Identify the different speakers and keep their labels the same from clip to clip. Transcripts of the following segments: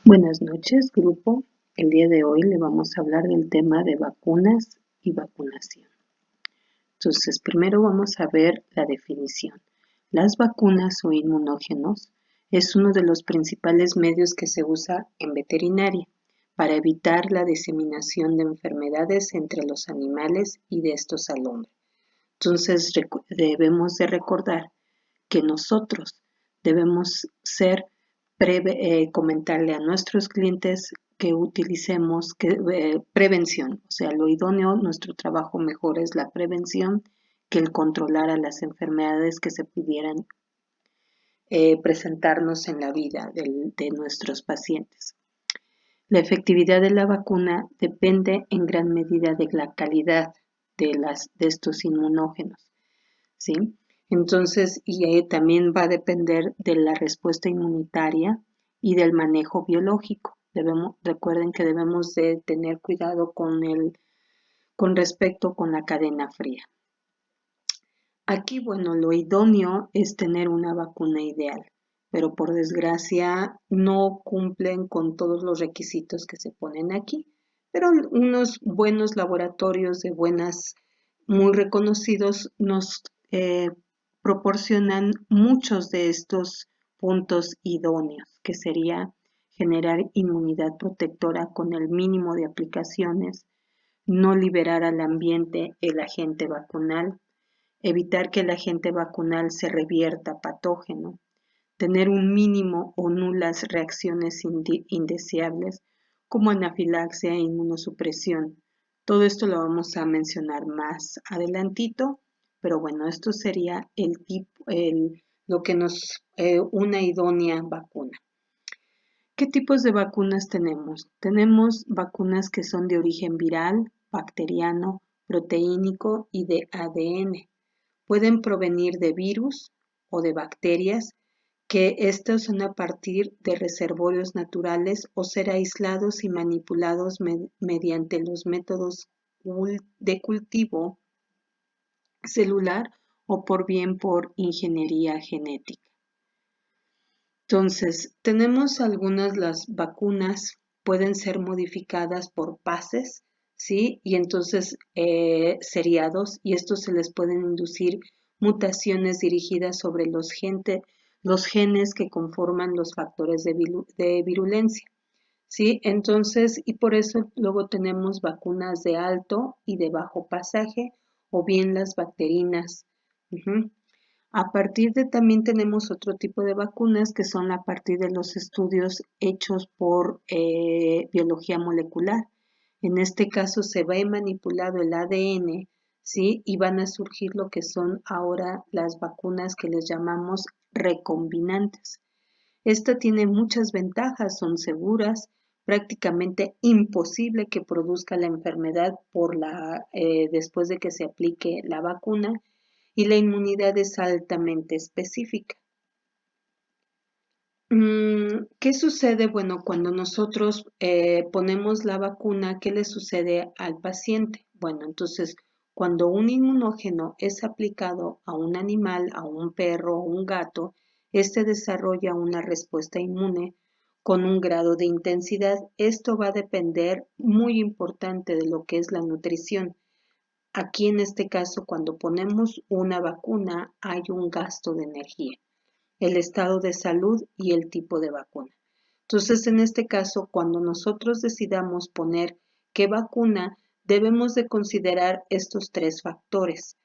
Speaker 1: Buenas noches, grupo. El día de hoy le vamos a hablar del tema de vacunas y vacunación. Entonces, primero vamos a ver la definición. Las vacunas o inmunógenos es uno de los principales medios que se usa en veterinaria para evitar la diseminación de enfermedades entre los animales y de estos al hombre. Entonces, debemos de recordar que nosotros debemos comentarle a nuestros clientes que utilicemos prevención, o sea, lo idóneo, nuestro trabajo mejor es la prevención que el controlar a las enfermedades que se pudieran presentarnos en la vida de nuestros pacientes. La efectividad de la vacuna depende en gran medida de la calidad de estos inmunógenos, ¿sí? Entonces, también va a depender de la respuesta inmunitaria y del manejo biológico. Recuerden que debemos de tener cuidado con respecto con la cadena fría. Aquí, bueno, lo idóneo es tener una vacuna ideal, pero por desgracia no cumplen con todos los requisitos que se ponen aquí. Pero unos buenos laboratorios muy reconocidos nos proporcionan muchos de estos puntos idóneos, que sería generar inmunidad protectora con el mínimo de aplicaciones, no liberar al ambiente el agente vacunal, evitar que el agente vacunal se revierta patógeno, tener un mínimo o nulas reacciones indeseables como anafilaxia e inmunosupresión. Todo esto lo vamos a mencionar más adelantito, pero bueno, esto sería lo que una idónea vacuna. ¿Qué tipos de vacunas tenemos? Tenemos vacunas que son de origen viral, bacteriano, proteínico y de ADN. Pueden provenir de virus o de bacterias, que estos son a partir de reservorios naturales o ser aislados y manipulados mediante los métodos de cultivo celular o por ingeniería genética. Entonces, tenemos las vacunas pueden ser modificadas por pases, ¿sí? Y entonces seriados, y estos se les pueden inducir mutaciones dirigidas sobre los genes que conforman los factores de virulencia, ¿sí? Entonces, y por eso luego tenemos vacunas de alto y de bajo pasaje, o bien las bacterinas. A partir de también tenemos otro tipo de vacunas que son a partir de los estudios hechos por biología molecular. En este caso se va manipulado el ADN, ¿sí? Y van a surgir lo que son ahora las vacunas que les llamamos recombinantes. Esta tiene muchas ventajas, son seguras, prácticamente imposible que produzca la enfermedad después de que se aplique la vacuna, y la inmunidad es altamente específica. ¿Qué sucede? Bueno, cuando nosotros ponemos la vacuna, ¿qué le sucede al paciente? Bueno, entonces, cuando un inmunógeno es aplicado a un animal, a un perro o un gato, este desarrolla una respuesta inmune con un grado de intensidad. Esto va a depender muy importante de lo que es la nutrición. Aquí en este caso, cuando ponemos una vacuna, hay un gasto de energía, el estado de salud y el tipo de vacuna. Entonces, en este caso, cuando nosotros decidamos poner qué vacuna, debemos de considerar estos tres factores.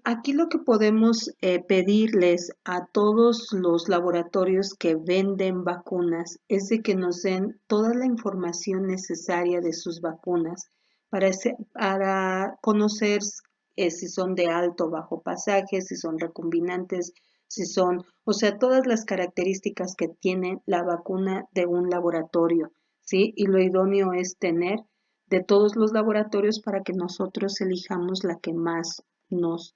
Speaker 1: Aquí lo que podemos pedirles a todos los laboratorios que venden vacunas es de que nos den toda la información necesaria de sus vacunas para conocer si son de alto o bajo pasaje, si son recombinantes, o sea, todas las características que tiene la vacuna de un laboratorio, ¿sí? Y lo idóneo es tener de todos los laboratorios para que nosotros elijamos la que más nos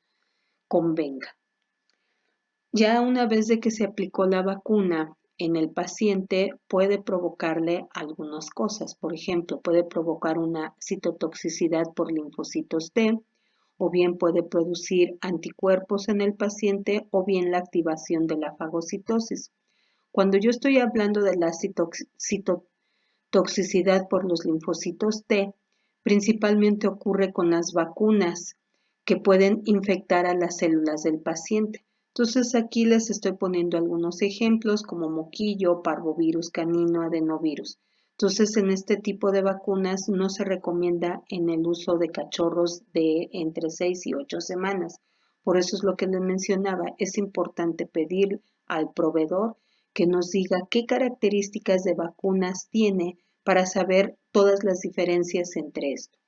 Speaker 1: convenga. Ya una vez de que se aplicó la vacuna en el paciente, puede provocarle algunas cosas. Por ejemplo, puede provocar una citotoxicidad por linfocitos T, o bien puede producir anticuerpos en el paciente, o bien la activación de la fagocitosis. Cuando yo estoy hablando de la citotoxicidad por los linfocitos T, principalmente ocurre con las vacunas que pueden infectar a las células del paciente. Entonces aquí les estoy poniendo algunos ejemplos como moquillo, parvovirus canino, adenovirus. Entonces en este tipo de vacunas no se recomienda en el uso de cachorros de entre 6 y 8 semanas. Por eso es lo que les mencionaba, es importante pedir al proveedor que nos diga qué características de vacunas tiene para saber todas las diferencias entre esto.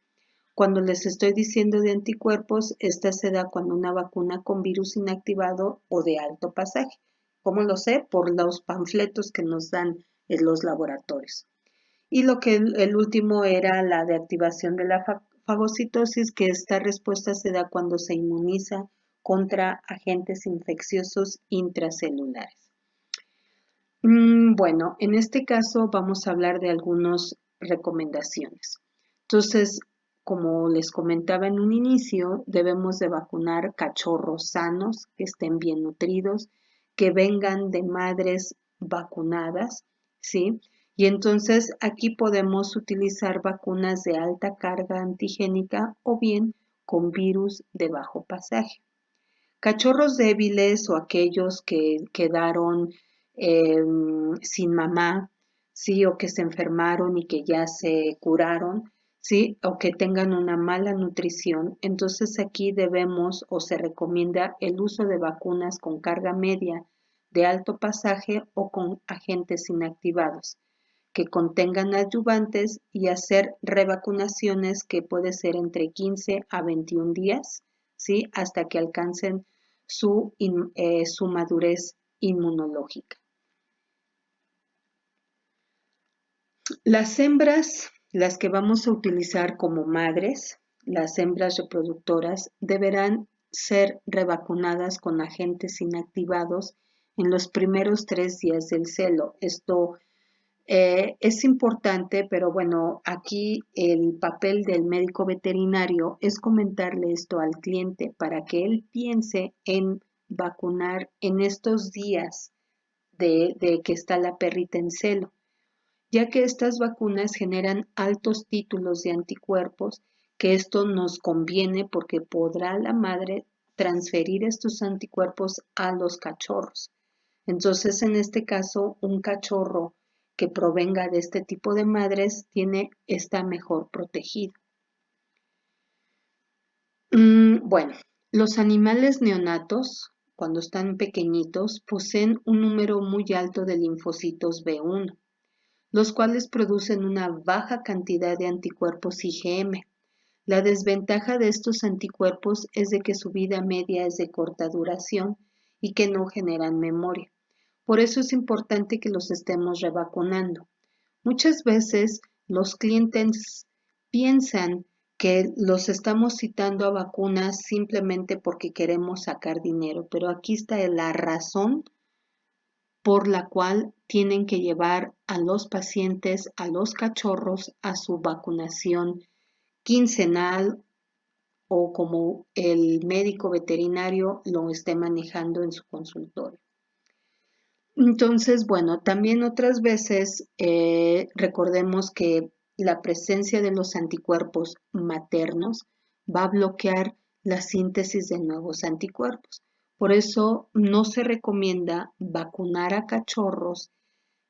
Speaker 1: Cuando les estoy diciendo de anticuerpos, esta se da cuando una vacuna con virus inactivado o de alto pasaje. ¿Cómo lo sé? Por los panfletos que nos dan en los laboratorios. Y lo que el último era la de activación de la fagocitosis, que esta respuesta se da cuando se inmuniza contra agentes infecciosos intracelulares. Bueno, en este caso vamos a hablar de algunas recomendaciones. Entonces, como les comentaba en un inicio, debemos de vacunar cachorros sanos, que estén bien nutridos, que vengan de madres vacunadas, ¿sí? Y entonces aquí podemos utilizar vacunas de alta carga antigénica o bien con virus de bajo pasaje. Cachorros débiles o aquellos que quedaron sin mamá, ¿sí? O que se enfermaron y que ya se curaron, ¿sí? O que tengan una mala nutrición. Entonces aquí debemos o se recomienda el uso de vacunas con carga media de alto pasaje o con agentes inactivados que contengan adyuvantes y hacer revacunaciones que puede ser entre 15 a 21 días, ¿sí? Hasta que alcancen su madurez inmunológica. Las hembras, las que vamos a utilizar como madres, las hembras reproductoras, deberán ser revacunadas con agentes inactivados en los primeros 3 días del celo. Esto es importante, pero bueno, aquí el papel del médico veterinario es comentarle esto al cliente para que él piense en vacunar en estos días de que está la perrita en celo, ya que estas vacunas generan altos títulos de anticuerpos, que esto nos conviene porque podrá la madre transferir estos anticuerpos a los cachorros. Entonces, en este caso, un cachorro que provenga de este tipo de madres está mejor protegido. Bueno, los animales neonatos, cuando están pequeñitos, poseen un número muy alto de linfocitos B1, los cuales producen una baja cantidad de anticuerpos IgM. La desventaja de estos anticuerpos es de que su vida media es de corta duración y que no generan memoria. Por eso es importante que los estemos revacunando. Muchas veces los clientes piensan que los estamos citando a vacunas simplemente porque queremos sacar dinero, pero aquí está la razón por la cual tienen que llevar a los pacientes, a los cachorros, a su vacunación quincenal o como el médico veterinario lo esté manejando en su consultorio. Entonces, bueno, también otras veces recordemos que la presencia de los anticuerpos maternos va a bloquear la síntesis de nuevos anticuerpos. Por eso no se recomienda vacunar a cachorros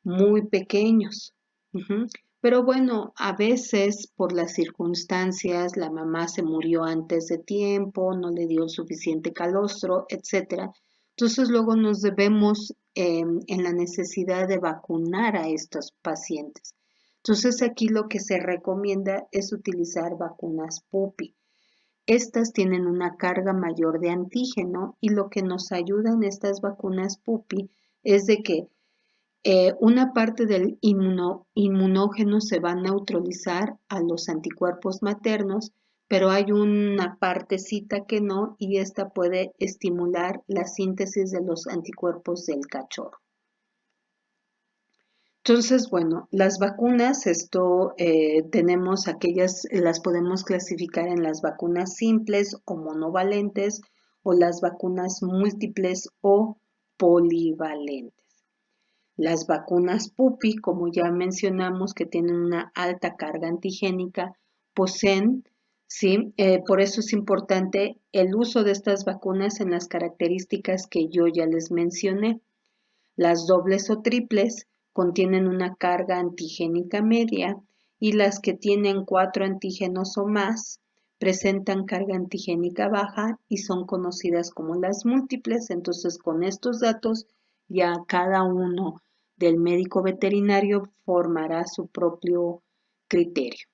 Speaker 1: muy pequeños. Pero bueno, a veces por las circunstancias, la mamá se murió antes de tiempo, no le dio suficiente calostro, etcétera. Entonces luego nos debemos en la necesidad de vacunar a estos pacientes. Entonces aquí lo que se recomienda es utilizar vacunas PUPI. Estas tienen una carga mayor de antígeno y lo que nos ayudan estas vacunas PUPI es de que una parte del inmunógeno se va a neutralizar a los anticuerpos maternos, pero hay una partecita que no y esta puede estimular la síntesis de los anticuerpos del cachorro. Entonces, bueno, las vacunas, tenemos aquellas, las podemos clasificar en las vacunas simples o monovalentes o las vacunas múltiples o polivalentes. Las vacunas PUPI, como ya mencionamos, que tienen una alta carga antigénica, poseen, ¿sí? Por eso es importante el uso de estas vacunas en las características que yo ya les mencioné. Las dobles o triples contienen una carga antigénica media y las que tienen 4 antígenos o más presentan carga antigénica baja y son conocidas como las múltiples. Entonces, con estos datos, ya cada uno del médico veterinario formará su propio criterio.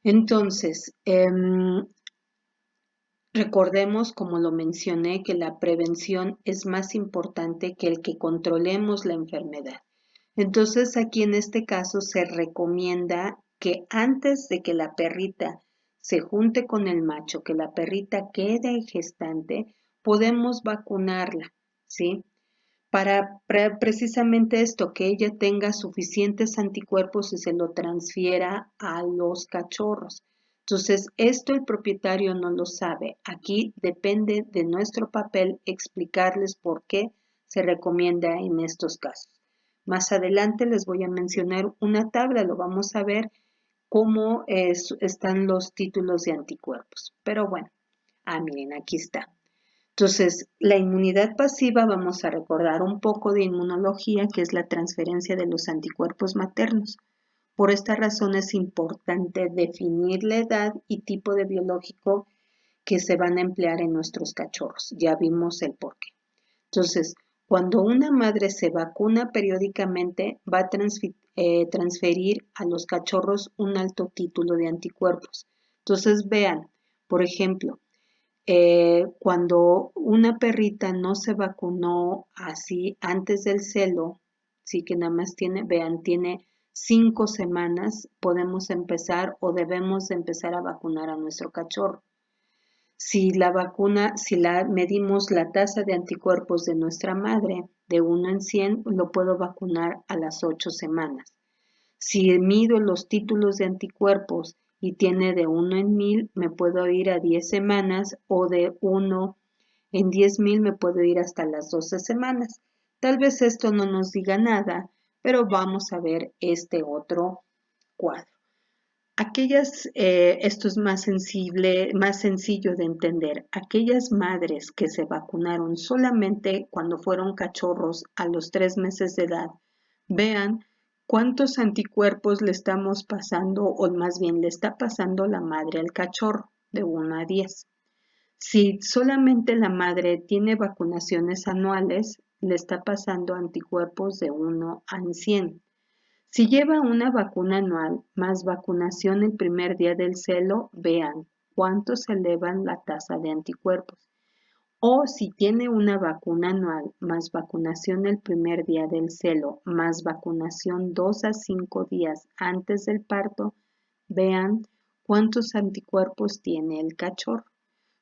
Speaker 1: Entonces, recordemos, como lo mencioné, que la prevención es más importante que el que controlemos la enfermedad. Entonces, aquí en este caso se recomienda que antes de que la perrita se junte con el macho, que la perrita quede gestante, podemos vacunarla, ¿sí? Para precisamente esto, que ella tenga suficientes anticuerpos y se lo transfiera a los cachorros. Entonces, esto el propietario no lo sabe. Aquí depende de nuestro papel explicarles por qué se recomienda en estos casos. Más adelante les voy a mencionar una tabla, lo vamos a ver cómo están los títulos de anticuerpos. Pero bueno, miren, aquí está. Entonces, la inmunidad pasiva, vamos a recordar un poco de inmunología, que es la transferencia de los anticuerpos maternos. Por esta razón es importante definir la edad y tipo de biológico que se van a emplear en nuestros cachorros. Ya vimos el porqué. Entonces, cuando una madre se vacuna periódicamente, va a transferir a los cachorros un alto título de anticuerpos. Entonces, vean, por ejemplo, cuando una perrita no se vacunó así antes del celo, sí que nada más tiene, vean, tiene 5 semanas, podemos empezar o debemos de empezar a vacunar a nuestro cachorro. Si la vacuna, si medimos la tasa de anticuerpos de nuestra madre de 1 en 100, lo puedo vacunar a las 8 semanas. Si mido los títulos de anticuerpos y tiene de 1 en 1000, me puedo ir a 10 semanas o de 1 en 10,000 me puedo ir hasta las 12 semanas. Tal vez esto no nos diga nada, pero vamos a ver este otro cuadro. Esto es más sencillo de entender. Aquellas madres que se vacunaron solamente cuando fueron cachorros a los 3 meses de edad, vean cuántos anticuerpos le estamos pasando, o más bien le está pasando la madre al cachorro, de 1 a 10. Si solamente la madre tiene vacunaciones anuales, le está pasando anticuerpos de 1 a 100. Si lleva una vacuna anual más vacunación el primer día del celo, vean cuánto se elevan la tasa de anticuerpos. O si tiene una vacuna anual más vacunación el primer día del celo, más vacunación 2 a 5 días antes del parto, vean cuántos anticuerpos tiene el cachorro.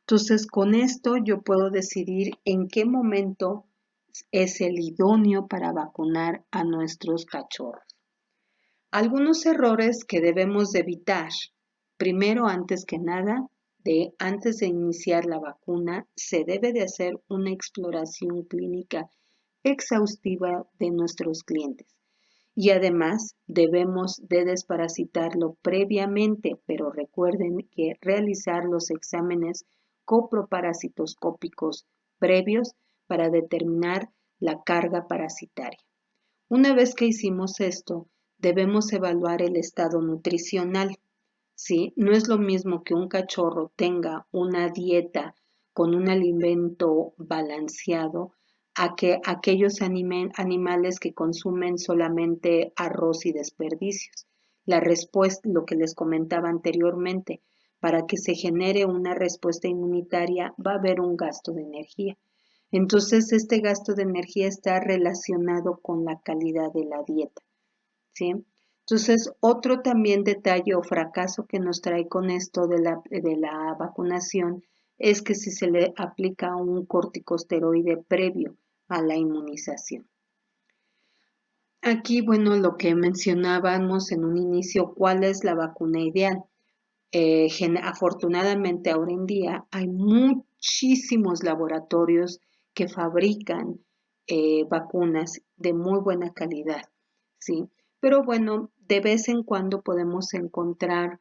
Speaker 1: Entonces, con esto yo puedo decidir en qué momento es el idóneo para vacunar a nuestros cachorros. Algunos errores que debemos de evitar. Primero, antes que nada, antes de iniciar la vacuna, se debe de hacer una exploración clínica exhaustiva de nuestros clientes. Y además, debemos de desparasitarlo previamente, pero recuerden que realizar los exámenes coproparasitoscópicos previos para determinar la carga parasitaria. Una vez que hicimos esto, debemos evaluar el estado nutricional, ¿sí? No es lo mismo que un cachorro tenga una dieta con un alimento balanceado a que aquellos animales que consumen solamente arroz y desperdicios. La respuesta, lo que les comentaba anteriormente, para que se genere una respuesta inmunitaria va a haber un gasto de energía. Entonces, este gasto de energía está relacionado con la calidad de la dieta, ¿sí? Entonces, otro también detalle o fracaso que nos trae con esto de la vacunación es que si se le aplica un corticosteroide previo a la inmunización. Aquí, bueno, lo que mencionábamos en un inicio, ¿cuál es la vacuna ideal? Afortunadamente ahora en día hay muchísimos laboratorios que fabrican vacunas de muy buena calidad, ¿sí? Pero bueno, de vez en cuando podemos encontrar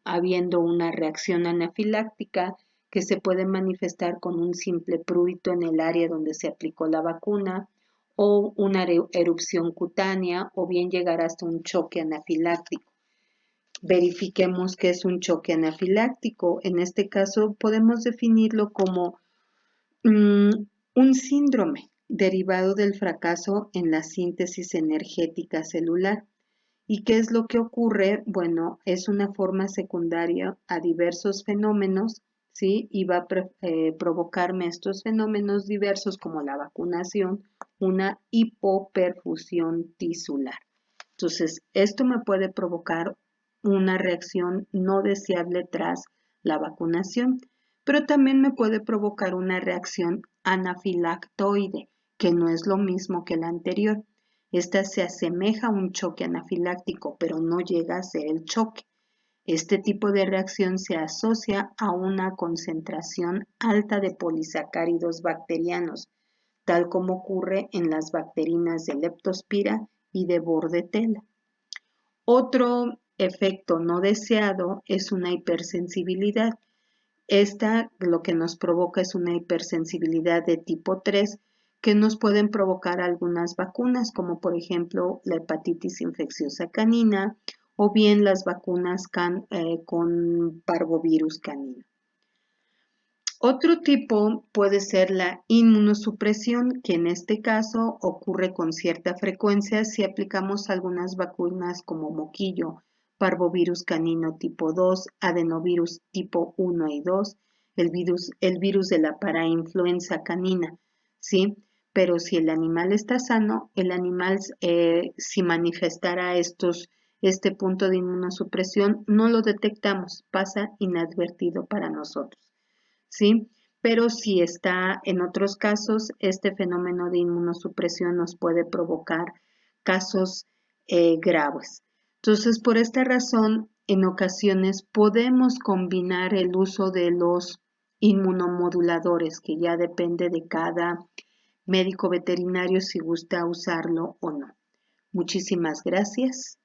Speaker 1: habiendo una reacción anafiláctica que se puede manifestar con un simple prurito en el área donde se aplicó la vacuna o una erupción cutánea o bien llegar hasta un choque anafiláctico. Verifiquemos qué es un choque anafiláctico. En este caso podemos definirlo como un síndrome derivado del fracaso en la síntesis energética celular. ¿Y qué es lo que ocurre? Bueno, es una forma secundaria a diversos fenómenos, ¿sí? Y va a provocarme estos fenómenos diversos como la vacunación, una hipoperfusión tisular. Entonces, esto me puede provocar una reacción no deseable tras la vacunación, pero también me puede provocar una reacción anafilactoide, que no es lo mismo que la anterior. Esta se asemeja a un choque anafiláctico, pero no llega a ser el choque. Este tipo de reacción se asocia a una concentración alta de polisacáridos bacterianos, tal como ocurre en las bacterinas de Leptospira y de Bordetella. Otro efecto no deseado es una hipersensibilidad. Esta lo que nos provoca es una hipersensibilidad de tipo 3 que nos pueden provocar algunas vacunas, como por ejemplo la hepatitis infecciosa canina o bien las vacunas con parvovirus canino. Otro tipo puede ser la inmunosupresión, que en este caso ocurre con cierta frecuencia si aplicamos algunas vacunas como moquillo, parvovirus canino tipo 2, adenovirus tipo 1 y 2, el virus de la parainfluenza canina, ¿sí? Pero si el animal está sano, el animal si manifestara este punto de inmunosupresión, no lo detectamos, pasa inadvertido para nosotros. ¿Sí? Pero si está en otros casos, este fenómeno de inmunosupresión nos puede provocar casos graves. Entonces, por esta razón, en ocasiones podemos combinar el uso de los inmunomoduladores, que ya depende de cada médico veterinario si gusta usarlo o no. Muchísimas gracias.